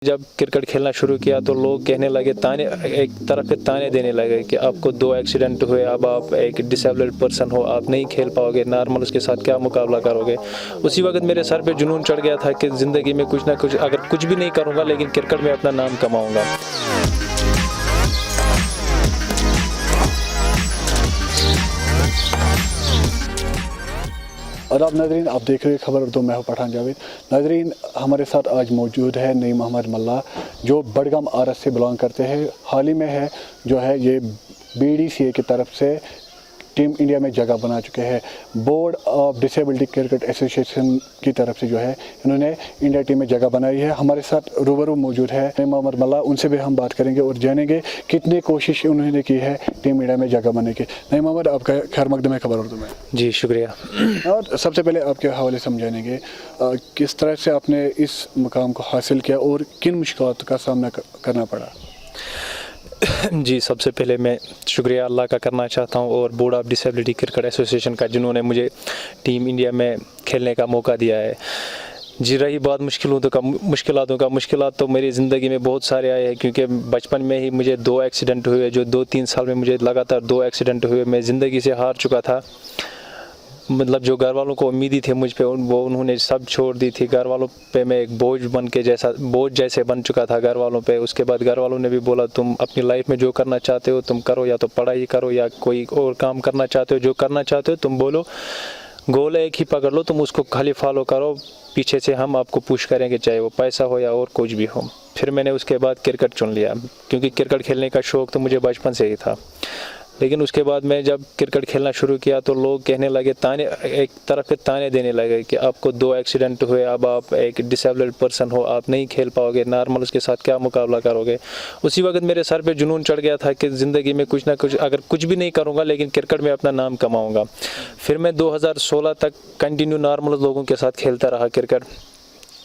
जब क्रिकेट खेलना शुरू किया तो लोग कहने लगे, ताने एक तरफ से ताने देने लगे कि आपको 2 एक्सीडेंट हुए, अब आप एक डिसेबल्ड पर्सन हो, आप नहीं खेल पाओगे, नॉर्मल उसके साथ क्या मुकाबला करोगे। उसी वक्त मेरे सर पे जुनून चढ़ गया था कि ज़िंदगी में कुछ ना कुछ, अगर कुछ भी नहीं करूँगा लेकिन क्रिकेट में अपना नाम कमाऊँगा। आदाब नाज़रीन, आप देख रहे हैं खबर उर्दू, मैं हूं पठान जावेद। नाज़रीन, हमारे साथ आज मौजूद है नईम मोहम्मद मल्ला, जो बडगाम आरएस से बिलोंग करते हैं। हाल ही में है जो है ये BDCA की तरफ से टीम इंडिया में जगह बना चुके हैं। Board of disability cricket association की तरफ से जो है इन्होंने इंडिया टीम में जगह बनाई है। हमारे साथ रूबरू मौजूद है नईम मोहम्मद मल्ला, उनसे भी हम बात करेंगे और जानेंगे कितनी कोशिश उन्होंने की है टीम इंडिया में जगह बनाने की। नईम मोहम्मद, आपका खैर मकदम है खबर उर्दू में। जी शुक्रिया। और सबसे पहले आपके हवाले समझानेंगे किस तरह से आपने इस मुकाम को हासिल किया और किन मुश्किलात का सामना करना पड़ा। जी, सबसे पहले मैं शुक्रिया अल्लाह का करना चाहता हूँ और board of disability cricket association का, जिन्होंने मुझे टीम इंडिया में खेलने का मौका दिया है। जी, रही बात मुश्किलात तो मेरी ज़िंदगी में बहुत सारे आए हैं, क्योंकि बचपन में ही मुझे 2 एक्सीडेंट हुए, जो 2-3 साल में मुझे लगातार 2 एक्सीडेंट हुए। मैं ज़िंदगी से हार चुका था, मतलब जो घर वालों को उम्मीदी थी मुझ पे वो उन्होंने सब छोड़ दी थी। घर वालों पे मैं एक बोझ जैसे बन चुका था घर वालों पे। उसके बाद घर वालों ने भी बोला, तुम अपनी लाइफ में जो करना चाहते हो तुम करो, या तो पढ़ाई करो या कोई और काम करना चाहते हो, जो करना चाहते हो तुम बोलो, गोल एक ही पकड़ लो, तुम उसको खाली फॉलो करो, पीछे से हम आपको पुश करेंगे, चाहे वो पैसा हो या और कुछ भी हो। फिर मैंने उसके बाद क्रिकेट चुन लिया, क्योंकि क्रिकेट खेलने का शौक़ तो मुझे बचपन से ही था। लेकिन उसके बाद मैं जब क्रिकेट खेलना शुरू किया तो लोग कहने लगे, एक तरफ से ताने देने लगे कि आपको 2 एक्सीडेंट हुए, अब आप एक डिसेबल्ड पर्सन हो, आप नहीं खेल पाओगे, नॉर्मल उसके साथ क्या मुकाबला करोगे। उसी वक्त मेरे सर पे जुनून चढ़ गया था कि ज़िंदगी में कुछ ना कुछ, अगर कुछ भी नहीं करूँगा लेकिन क्रिकेट में अपना नाम कमाऊँगा। फिर मैं 2016 तक कंटिन्यू नॉर्मल लोगों के साथ खेलता रहा क्रिकेट।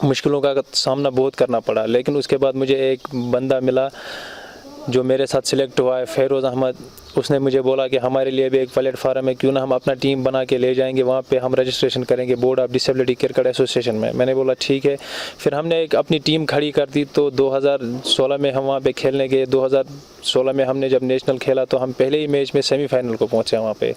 मुश्किलों का सामना बहुत करना पड़ा, लेकिन उसके बाद मुझे एक बंदा मिला जो मेरे साथ सिलेक्ट हुआ है, फेरोज़ अहमद। उसने मुझे बोला कि हमारे लिए भी एक प्लेटफार्म है, क्यों ना हम अपना टीम बना के ले जाएंगे, वहाँ पे हम रजिस्ट्रेशन करेंगे board of disability cricket association में। मैंने बोला ठीक है। फिर हमने एक अपनी टीम खड़ी कर दी, तो 2016 में हम वहाँ पे खेलने गए। 2016 में हमने जब नेशनल खेला तो हम पहले ही मैच में सेमीफाइनल को पहुँचे वहाँ पे,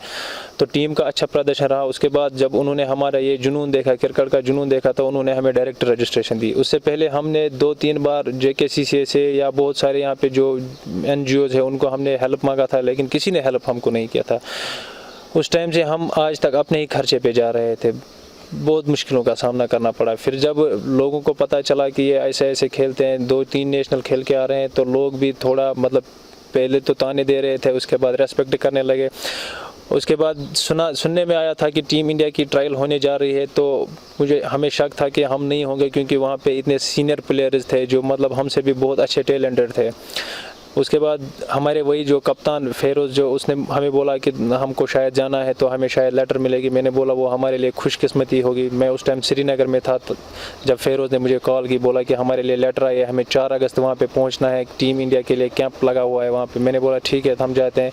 तो टीम का अच्छा प्रदर्शन रहा। उसके बाद जब उन्होंने हमारा ये जुनून देखा, क्रिकेट का जुनून देखा, तो उन्होंने हमें डायरेक्ट रजिस्ट्रेशन दी। उससे पहले हमने 2-3 बार JKCCA से या बहुत सारे यहाँ पे जो NGOs है उनको हमने हेल्प मांगा था, लेकिन किसी ने हेल्प हमको नहीं किया था। उस टाइम से हम आज तक अपने ही खर्चे पे जा रहे थे, बहुत मुश्किलों का सामना करना पड़ा। फिर जब लोगों को पता चला कि ये ऐसे ऐसे खेलते हैं, 2-3 नेशनल खेल के आ रहे हैं, तो लोग भी थोड़ा, मतलब पहले तो ताने दे रहे थे, उसके बाद रेस्पेक्ट करने लगे। उसके बाद सुनने में आया था कि टीम इंडिया की ट्रायल होने जा रही है, तो हमें शक था कि हम नहीं होंगे, क्योंकि वहाँ पे इतने सीनियर प्लेयर्स थे जो मतलब हमसे भी बहुत अच्छे टैलेंटेड थे। उसके बाद हमारे वही जो कप्तान फेरोज़, जो उसने हमें बोला कि हमको शायद जाना है तो हमें शायद लेटर मिलेगी। मैंने बोला वो हमारे लिए खुशकिस्मती होगी। मैं उस टाइम श्रीनगर में था, तो जब फेरोज़ ने मुझे कॉल की, बोला कि हमारे लिए लेटर आई है, हमें 4 अगस्त वहाँ पे पहुँचना है, टीम इंडिया के लिए कैंप लगा हुआ है वहाँ पे। मैंने बोला ठीक है, तो हम जाते हैं।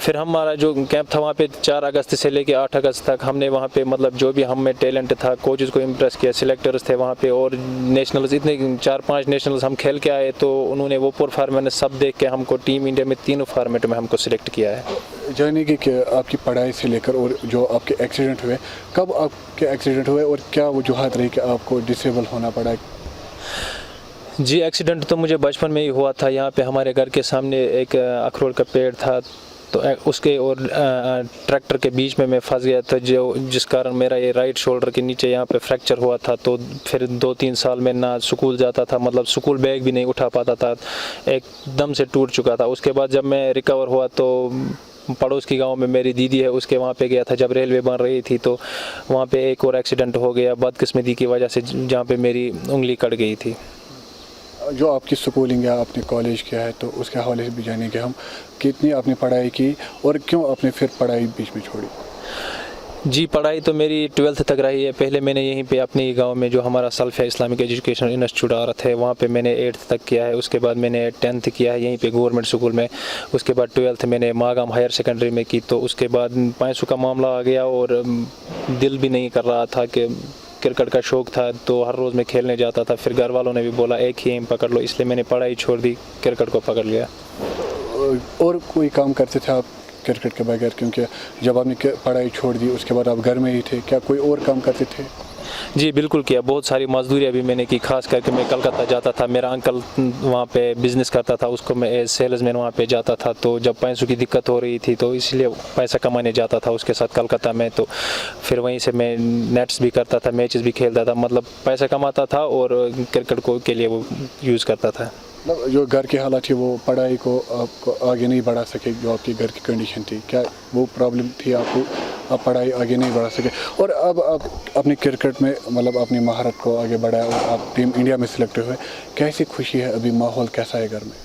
फिर हमारा जो कैंप था वहाँ पे 4 अगस्त से लेकर 8 अगस्त तक हमने वहाँ पे, मतलब जो भी हम में टैलेंट था, कोचेज़ को इम्प्रेस किया, सिलेक्टर्स थे वहाँ पे, और नेशनल्स इतने 4-5 नेशनल्स हम खेल के आए। तो उन्होंने वो परफॉर्मेंस सब देख के हमको टीम इंडिया में 3 फॉर्मेट में हमको सिलेक्ट किया है। जाने की कि आपकी पढ़ाई से लेकर और जो आपके एक्सीडेंट हुए, कब आपके एक्सीडेंट हुए और क्या वजूहत रही कि आपको डिसेबल होना पड़ा। जी, एक्सीडेंट तो मुझे बचपन में ही हुआ था। यहाँ पे हमारे घर के सामने एक अखरोट का पेड़ था, तो उसके और ट्रैक्टर के बीच में मैं फंस गया था, जिस कारण मेरा ये राइट शोल्डर के नीचे यहाँ पे फ्रैक्चर हुआ था। तो फिर 2-3 साल में ना स्कूल जाता था, मतलब स्कूल बैग भी नहीं उठा पाता था, एकदम से टूट चुका था। उसके बाद जब मैं रिकवर हुआ तो पड़ोस की गांव में मेरी दीदी है, उसके वहाँ पे गया था जब रेलवे बन रही थी, तो वहाँ पे एक और एक्सीडेंट हो गया बदकिस्मती की वजह से, जहाँ पे मेरी उंगली कट गई थी। जो आपकी स्कूलिंग या आपने कॉलेज किया है, तो उसके हवाले से भी जानेंगे हम, कितनी आपने पढ़ाई की और क्यों आपने फिर पढ़ाई बीच में छोड़ी। जी, पढ़ाई तो मेरी 12th तक रही है। पहले मैंने यहीं पे अपने गांव में जो हमारा सल्फिया इस्लामिक एजुकेशन इंस्टीट्यूट आ रहा है, वहाँ पे मैंने 8th तक किया है। उसके बाद मैंने 10th किया है यहीं पे गवर्नमेंट स्कूल में। उसके बाद 12th मैंने मागाम हायर सेकेंडरी में की। तो उसके बाद पैसों का मामला आ गया और दिल भी नहीं कर रहा था कि क्रिकेट का शौक़ था तो हर रोज़ मैं खेलने जाता था, फिर घर वालों ने भी बोला एक ही एम पकड़ लो, इसलिए मैंने पढ़ाई छोड़ दी, क्रिकेट को पकड़ लिया। और कोई काम करते थे आप क्रिकेट के बगैर, क्योंकि जब आपने पढ़ाई छोड़ दी उसके बाद आप घर में ही थे, क्या कोई और काम करते थे? जी बिल्कुल किया, बहुत सारी मजदूरियाँ भी मैंने की, खास करके मैं कलकत्ता जाता था, मेरा अंकल वहाँ पे बिज़नेस करता था, उसको मैं एज सेल्समैन वहाँ पे जाता था, तो जब पैसों की दिक्कत हो रही थी तो इसलिए पैसा कमाने जाता था उसके साथ कलकत्ता में, तो फिर वहीं से मैं नेट्स भी करता था, मैचेस भी खेलता था, मतलब पैसा कमाता था और क्रिकेट को के लिए वो यूज़ करता था। मतलब जो घर की हालत थी वो पढ़ाई को आपको आगे नहीं बढ़ा सके, जो आपकी घर की कंडीशन थी, क्या वो प्रॉब्लम थी आपको, आप पढ़ाई आगे नहीं बढ़ा सके? और अब आप अपनी क्रिकेट में मतलब अपनी महारत को आगे बढ़ाया और आप टीम इंडिया में सिलेक्ट हुए, कैसी खुशी है, अभी माहौल कैसा है घर में?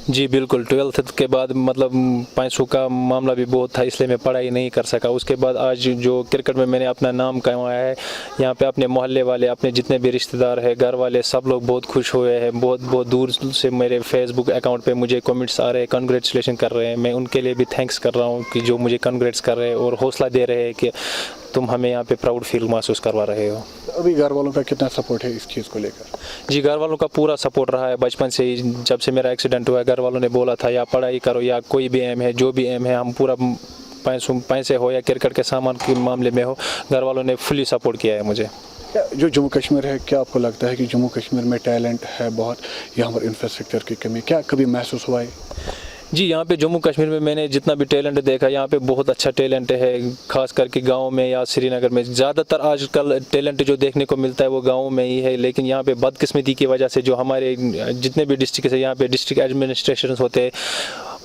जी बिल्कुल, 12th के बाद मतलब पैसों का मामला भी बहुत था, इसलिए मैं पढ़ाई नहीं कर सका। उसके बाद आज जो क्रिकेट में मैंने अपना नाम कमाया है, यहाँ पे अपने मोहल्ले वाले, अपने जितने भी रिश्तेदार हैं, घर वाले, सब लोग बहुत खुश हुए हैं। बहुत बहुत दूर से मेरे फेसबुक अकाउंट पे मुझे कमेंट्स आ रहे हैं, कंग्रेचुलेशन कर रहे हैं। मैं उनके लिए भी थैंक्स कर रहा हूँ कि जो मुझे कंग्रेट्स कर रहे हैं और हौसला दे रहे हैं कि तुम हमें यहाँ पे प्राउड फील महसूस करवा रहे हो। अभी घर वालों का कितना सपोर्ट है इस चीज़ को लेकर? जी घर वालों का पूरा सपोर्ट रहा है बचपन से ही। जब से मेरा एक्सीडेंट हुआ, घर वालों ने बोला था या पढ़ाई करो या कोई भी एम है, जो भी एम है, हम पूरा पैसे हो या क्रिकेट के सामान के मामले में हो, घर वालों ने फुली सपोर्ट किया है मुझे। जो जम्मू कश्मीर है, क्या आपको लगता है कि जम्मू कश्मीर में टैलेंट है बहुत, यहाँ पर इंफ्रास्ट्रक्चर की कमी, क्या कभी महसूस हुआ है? जी यहाँ पे जम्मू कश्मीर में मैंने जितना भी टैलेंट देखा, यहाँ पे बहुत अच्छा टैलेंट है, खास करके गाँव में या श्रीनगर में। ज़्यादातर आजकल टैलेंट जो देखने को मिलता है वो गाँव में ही है, लेकिन यहाँ पे बदकिस्मती की वजह से जो हमारे जितने भी डिस्ट्रिक्ट है, यहाँ पे डिस्ट्रिक्ट एडमिनिस्ट्रेशन होते हैं,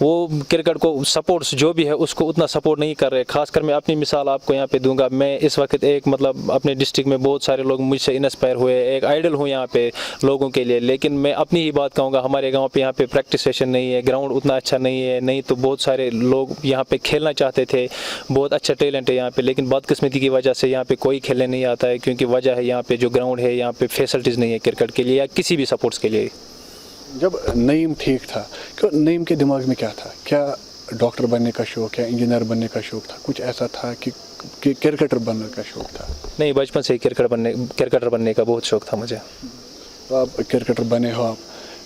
वो क्रिकेट को सपोर्ट्स जो भी है उसको उतना सपोर्ट नहीं कर रहे। खासकर मैं अपनी मिसाल आपको यहाँ पे दूंगा। मैं इस वक्त एक मतलब अपने डिस्ट्रिक्ट में बहुत सारे लोग मुझसे इंस्पायर हुए, एक आइडल हूँ यहाँ पे लोगों के लिए, लेकिन मैं अपनी ही बात कहूँगा, हमारे गांव पे यहाँ पे प्रैक्टिस सेशन नहीं है, ग्राउंड उतना अच्छा नहीं है, नहीं तो बहुत सारे लोग यहाँ पे खेलना चाहते थे, बहुत अच्छा टैलेंट है यहाँ पे, लेकिन बदकिस्मती की वजह से यहाँ पे कोई खेलने नहीं आता है, क्योंकि वजह है यहाँ पे जो ग्राउंड है, यहाँ पे फैसिलिटीज़ नहीं है क्रिकेट के लिए या किसी भी सपोर्ट्स के लिए। जब नईम ठीक था, क्यों नईम के दिमाग में क्या था? क्या डॉक्टर बनने का शौक़ है, इंजीनियर बनने का शौक़ था, कुछ ऐसा था कि क्रिकेटर बनने का शौक़ था? नहीं, बचपन से ही क्रिकेटर बनने का बहुत शौक़ था मुझे। तो आप क्रिकेटर बने हो,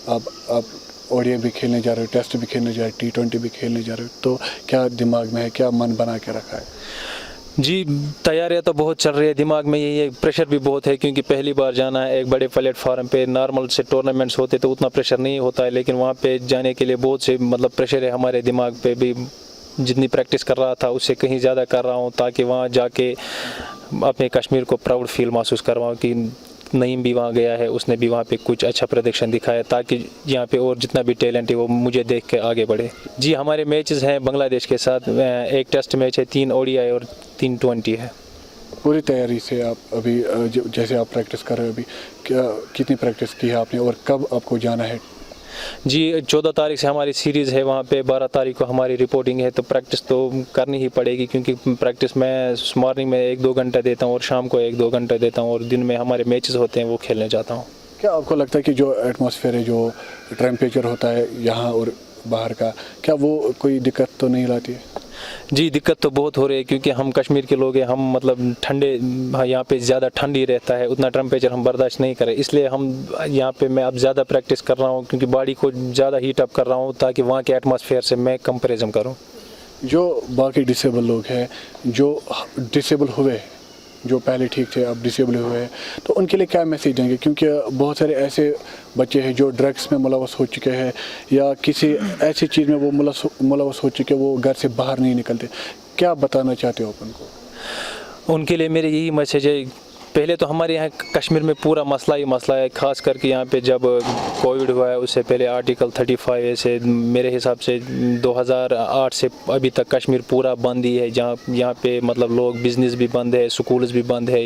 आप ओडीआई भी खेलने जा रहे हो, टेस्ट भी खेलने जा रहे हो, T20 भी खेलने जा रहे हो, तो क्या दिमाग में है, क्या मन बना के रखा है? जी तैयारियां तो बहुत चल रही है, दिमाग में यही है, प्रेशर भी बहुत है, क्योंकि पहली बार जाना है एक बड़े प्लेटफॉर्म पे। नॉर्मल से टूर्नामेंट्स होते तो उतना प्रेशर नहीं होता है, लेकिन वहाँ पे जाने के लिए बहुत से मतलब प्रेशर है हमारे दिमाग पे भी। जितनी प्रैक्टिस कर रहा था उससे कहीं ज़्यादा कर रहा हूँ, ताकि वहाँ जाके अपने कश्मीर को प्राउड फील महसूस करवाऊँ कि नईम भी वहाँ गया है, उसने भी वहाँ पे कुछ अच्छा प्रदर्शन दिखाया, ताकि यहाँ पे और जितना भी टैलेंट है वो मुझे देख के आगे बढ़े। जी हमारे मैचेस हैं बांग्लादेश के साथ, एक टेस्ट मैच है, 3 ODI और 3 T20 है। पूरी तैयारी से आप अभी जैसे आप प्रैक्टिस कर रहे हो, अभी क्या कितनी प्रैक्टिस की है आपने और कब आपको जाना है? जी 14 तारीख से हमारी सीरीज़ है वहाँ पे, 12 तारीख को हमारी रिपोर्टिंग है, तो प्रैक्टिस तो करनी ही पड़ेगी, क्योंकि प्रैक्टिस मैं मॉर्निंग में 1-2 घंटा देता हूँ और शाम को 1-2 घंटा देता हूँ, और दिन में हमारे मैचेस होते हैं वो खेलने जाता हूँ। क्या आपको लगता है कि जो एटमॉस्फेयर है, जो टेम्परेचर होता है यहाँ और बाहर का, क्या वो कोई दिक्कत तो नहीं लाती है? जी दिक्कत तो बहुत हो रही है, क्योंकि हम कश्मीर के लोग हैं, हम मतलब ठंडे, यहाँ पे ज़्यादा ठंड ही रहता है, उतना टेम्परेचर हम बर्दाश्त नहीं करें, इसलिए हम यहाँ पे मैं अब ज़्यादा प्रैक्टिस कर रहा हूँ, क्योंकि बॉडी को ज़्यादा हीट अप कर रहा हूँ, ताकि वहाँ के एटमॉस्फेयर से मैं कंपैरिजन करूँ। जो बाकी डिसेबल लोग हैं, जो डिसेबल हुए, जो पहले ठीक थे अब डिसेबल हुए हैं, तो उनके लिए क्या मैसेज देंगे? क्योंकि बहुत सारे ऐसे बच्चे हैं जो ड्रग्स में मुलव्वस हो चुके हैं या किसी ऐसी चीज़ में वो मुलव्वस हो चुके, वो घर से बाहर नहीं निकलते, क्या बताना चाहते हो उनको? उनके लिए मेरे यही मैसेज है, पहले तो हमारे यहाँ कश्मीर में पूरा मसला ही मसला है, खास करके यहाँ पे जब कोविड हुआ है उससे पहले आर्टिकल 35 से मेरे हिसाब से 2008 से अभी तक कश्मीर पूरा बंद ही है, जहाँ यहाँ पे मतलब लोग बिज़नेस भी बंद है, स्कूल्स भी बंद है,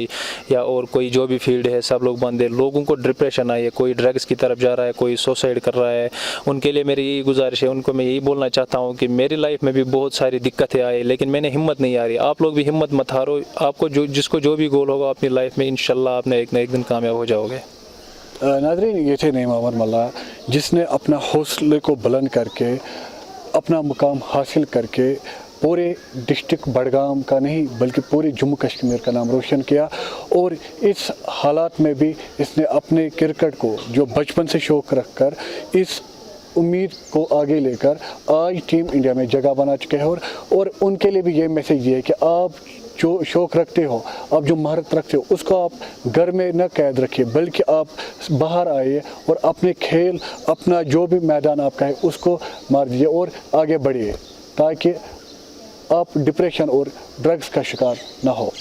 या और कोई जो भी फील्ड है सब लोग बंद है। लोगों को डिप्रेशन आई है, कोई ड्रग्स की तरफ जा रहा है, कोई सुसाइड कर रहा है। उनके लिए मेरी यही गुजारिश है, उनको मैं यही बोलना चाहता हूँ कि मेरी लाइफ में भी बहुत सारी दिक्कतें आई, लेकिन मैंने हिम्मत नहीं हारी। आप लोग भी हिम्मत मत हारो, आपको जिसको जो भी गोल होगा अपनी लाइफ में, इंशाल्लाह आपने एक ना एक दिन कामयाब हो जाओगे। नाज़रीन, ये थे नईम अहमद मल्ला, जिसने अपना हौसले को बुलंद करके अपना मुकाम हासिल करके पूरे डिस्ट्रिक्ट बडगाम का नहीं बल्कि पूरे जम्मू कश्मीर का नाम रोशन किया। और इस हालात में भी इसने अपने क्रिकेट को जो बचपन से शौक़ रखकर इस उम्मीद को आगे लेकर आज टीम इंडिया में जगह बना चुके हैं। और उनके लिए भी ये मैसेज दिया है कि आप जो शौक़ रखते हो, आप जो महारत रखते हो, उसको आप घर में न कैद रखिए बल्कि आप बाहर आइए और अपने खेल, अपना जो भी मैदान आपका है उसको मार दीजिए और आगे बढ़िए ताकि आप डिप्रेशन और ड्रग्स का शिकार ना हो।